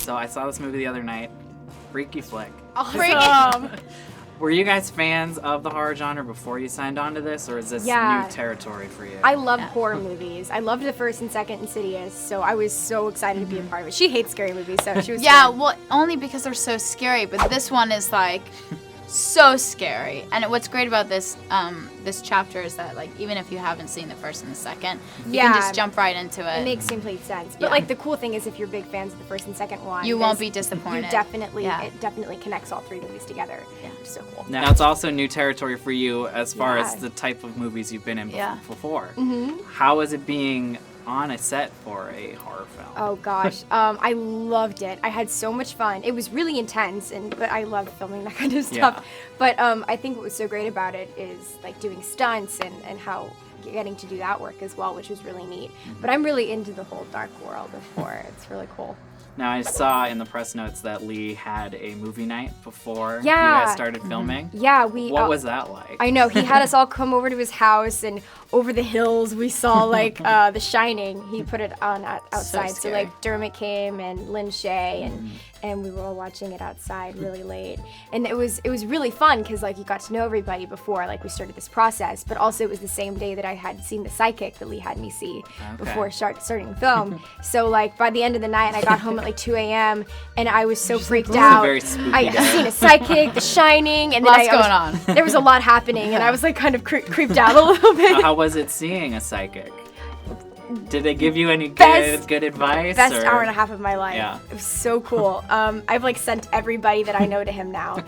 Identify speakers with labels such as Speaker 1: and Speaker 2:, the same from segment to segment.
Speaker 1: So I saw this movie the other night. Freaky flick.
Speaker 2: Awesome.
Speaker 1: Were you guys fans of the horror genre before you signed on to this, or is this new territory for you?
Speaker 2: I love horror movies. I loved the first and second Insidious, so I was so excited to be a part of it. She hates scary movies, so she was
Speaker 3: well, only because they're so scary, but this one is like so scary. And what's great about this this chapter is that, like, even if you haven't seen the first and the second, you can just jump right into it.
Speaker 2: It makes complete sense. But like the cool thing is, if you're big fans of the first and second one,
Speaker 3: you won't be disappointed.
Speaker 2: You definitely, it definitely connects all three movies together. Yeah, which is so cool.
Speaker 1: Now it's also new territory for you as far as the type of movies you've been in before. How is it being on a set for a horror film?
Speaker 2: Oh gosh, I loved it. I had so much fun. It was really intense, but I love filming that kind of stuff.
Speaker 1: Yeah.
Speaker 2: But I think what was so great about it is like doing stunts and how getting to do that work as well, which was really neat. But I'm really into the whole dark world of horror. It's really cool.
Speaker 1: Now, I saw in the press notes that Lee had a movie night before you guys started filming.
Speaker 2: Yeah,
Speaker 1: What was that like?
Speaker 2: I know, he had us all come over to his house, and over the hills we saw like The Shining. He put it on outside. So like Dermot came and Lynn Shay and we were all watching it outside really late. And it was really fun because like you got to know everybody before like we started this process, but also it was the same day that I had seen The Psychic that Lee had me see before starting film. So like by the end of the night, I got home at like 2 a.m. and I was so freaked out.
Speaker 1: Very spooky
Speaker 2: I seen A Psychic, The Shining, and then
Speaker 3: Lots going on.
Speaker 2: There was a lot happening, and I was like kind of creeped out a little bit.
Speaker 1: How was it seeing a psychic? Did they give you any good advice?
Speaker 2: Best hour and a half of my life.
Speaker 1: Yeah.
Speaker 2: It was so cool. I've like sent everybody that I know to him now.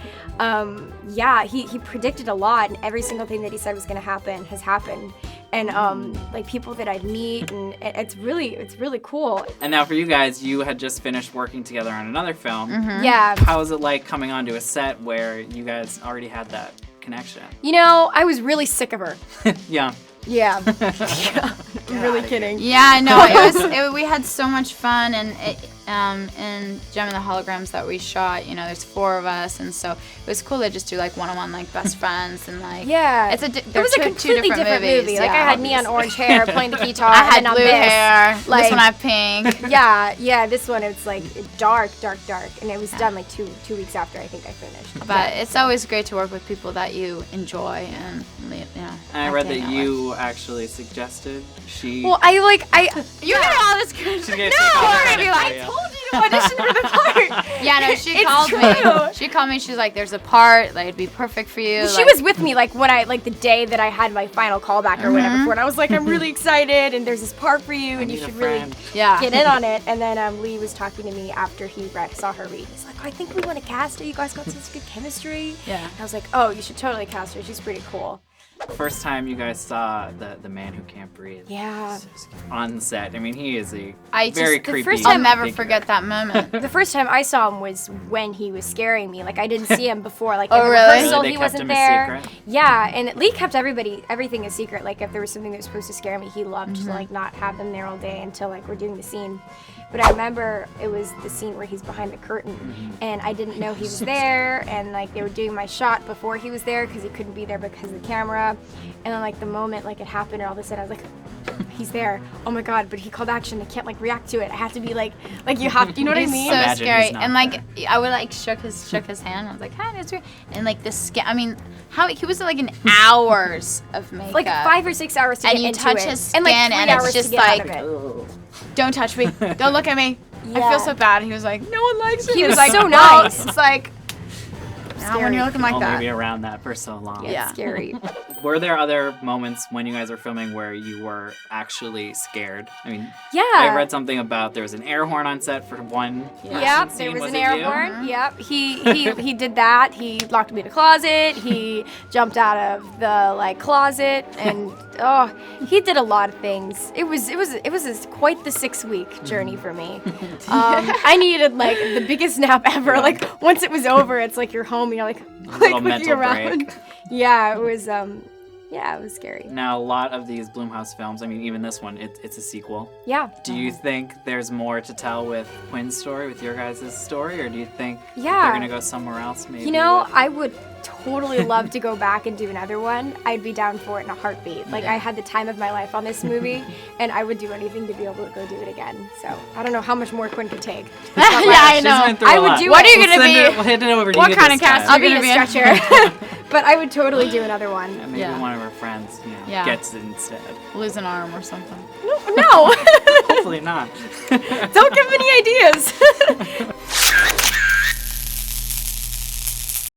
Speaker 2: He predicted a lot, and every single thing that he said was going to happen has happened. And like people that I'd meet, and it's really cool.
Speaker 1: And now for you guys, you had just finished working together on another film.
Speaker 2: Yeah.
Speaker 1: How was it like coming onto a set where you guys already had that connection?
Speaker 2: You know, I was really sick of her.
Speaker 1: Yeah.
Speaker 2: Yeah. I'm really kidding.
Speaker 3: Yeah, no, we had so much fun, and in Gem and the Holograms that we shot, you know, there's 4 of us, and so it was cool to just do like one-on-one like best friends and like
Speaker 2: it was a completely different movie. Like I had neon orange hair playing the guitar.
Speaker 3: I had blue hair.
Speaker 2: Like,
Speaker 3: this one I have pink.
Speaker 2: Yeah. This one it's like dark, and it was done like two weeks after I think I finished.
Speaker 3: But it's always great to work with people that you enjoy, and
Speaker 1: I read that you actually suggested
Speaker 2: Well, I
Speaker 3: you got all this good.
Speaker 2: I told you to audition for the part.
Speaker 3: Yeah, no, she called me. She called me. She's like, "There's a part. Like, it'd be perfect for you."
Speaker 2: She was with me like when the day that I had my final callback or whatever for it. I was like, "I'm really excited, and there's this part for you, and you should really get in on it." And then Lee was talking to me after he saw her read. He's like, "I think we want to cast her. You guys got such good chemistry."
Speaker 3: Yeah.
Speaker 2: And I was like, "Oh, you should totally cast her. She's pretty cool."
Speaker 1: First time you guys saw the man who can't breathe.
Speaker 2: Yeah.
Speaker 1: On set. I mean, he is very creepy.
Speaker 3: I'll never forget that moment.
Speaker 2: The first time I saw him was when he was scaring me. Like I didn't see him before. Like
Speaker 3: in
Speaker 2: the
Speaker 3: really?
Speaker 2: rehearsal,
Speaker 1: They
Speaker 2: he
Speaker 1: kept
Speaker 2: wasn't
Speaker 1: him a
Speaker 2: there.
Speaker 1: secret?
Speaker 2: Yeah, and Lee kept everything a secret. Like if there was something that was supposed to scare me, he loved to like not have them there all day until like we're doing the scene. But I remember it was the scene where he's behind the curtain, and I didn't know he was there, and like they were doing my shot before he was there because he couldn't be there because of the camera. And then like the moment like it happened, and all of a sudden I was like, he's there. Oh my god! But he called action. I can't like react to it. I have to be like you have. You know what I mean?
Speaker 3: So
Speaker 1: Imagine
Speaker 3: scary.
Speaker 1: he's not
Speaker 3: And like I would like shook his hand. I was like, "Hi, it's weird." And like I mean, how he was like in hours of makeup.
Speaker 2: Like 5 or 6 hours to
Speaker 3: and
Speaker 2: get
Speaker 3: you
Speaker 2: into
Speaker 3: touch
Speaker 2: it.
Speaker 3: his skin,
Speaker 2: and like 3
Speaker 3: and
Speaker 2: hours
Speaker 3: it's just
Speaker 2: to get
Speaker 3: like,
Speaker 2: out of it.
Speaker 3: "Don't touch me. Don't look at me." I feel so bad. He was like, "No one likes it."
Speaker 2: He was
Speaker 3: It's like,
Speaker 2: so
Speaker 3: "No."
Speaker 2: nice.
Speaker 3: It's like, now when you're looking like
Speaker 1: only
Speaker 3: that.
Speaker 1: be around that for so long.
Speaker 2: Yeah, it's scary.
Speaker 1: Were there other moments when you guys were filming where you were actually scared? I mean,
Speaker 2: Yeah.
Speaker 1: I read something about there was an air horn on set for one.
Speaker 2: Yep,
Speaker 1: scene.
Speaker 2: there was an
Speaker 1: it
Speaker 2: air
Speaker 1: you?
Speaker 2: horn. Yep, he did that. He locked me in a closet. He jumped out of the closet, and he did a lot of things. It was quite the 6-week journey for me. I needed like the biggest nap ever. Like once it was over, it's like you're home and you're like
Speaker 1: little
Speaker 2: looking
Speaker 1: mental
Speaker 2: around.
Speaker 1: break.
Speaker 2: Yeah, it was. Yeah, it was scary.
Speaker 1: Now, a lot of these Blumhouse films, I mean, even this one, it's a sequel.
Speaker 2: Yeah.
Speaker 1: Do you think there's more to tell with Quinn's story, with your guys' story, or do you think they're going to go somewhere else maybe?
Speaker 2: You know, I would totally love to go back and do another one. I'd be down for it in a heartbeat. Like, I had the time of my life on this movie, and I would do anything to be able to go do it again. So, I don't know how much more Quinn could take.
Speaker 3: Yeah, I know.
Speaker 2: I would do
Speaker 3: What
Speaker 2: it.
Speaker 3: are you going to be?
Speaker 1: We'll hand it over to
Speaker 3: what
Speaker 1: you
Speaker 3: kind of cast
Speaker 2: I'll
Speaker 3: are
Speaker 2: be
Speaker 3: you
Speaker 2: in
Speaker 3: going
Speaker 2: a
Speaker 3: to be
Speaker 2: stretcher. But I would totally do another one.
Speaker 1: And maybe one of our friends, gets it instead.
Speaker 3: Lose an arm or something.
Speaker 2: No.
Speaker 1: Hopefully not.
Speaker 2: Don't give me any ideas.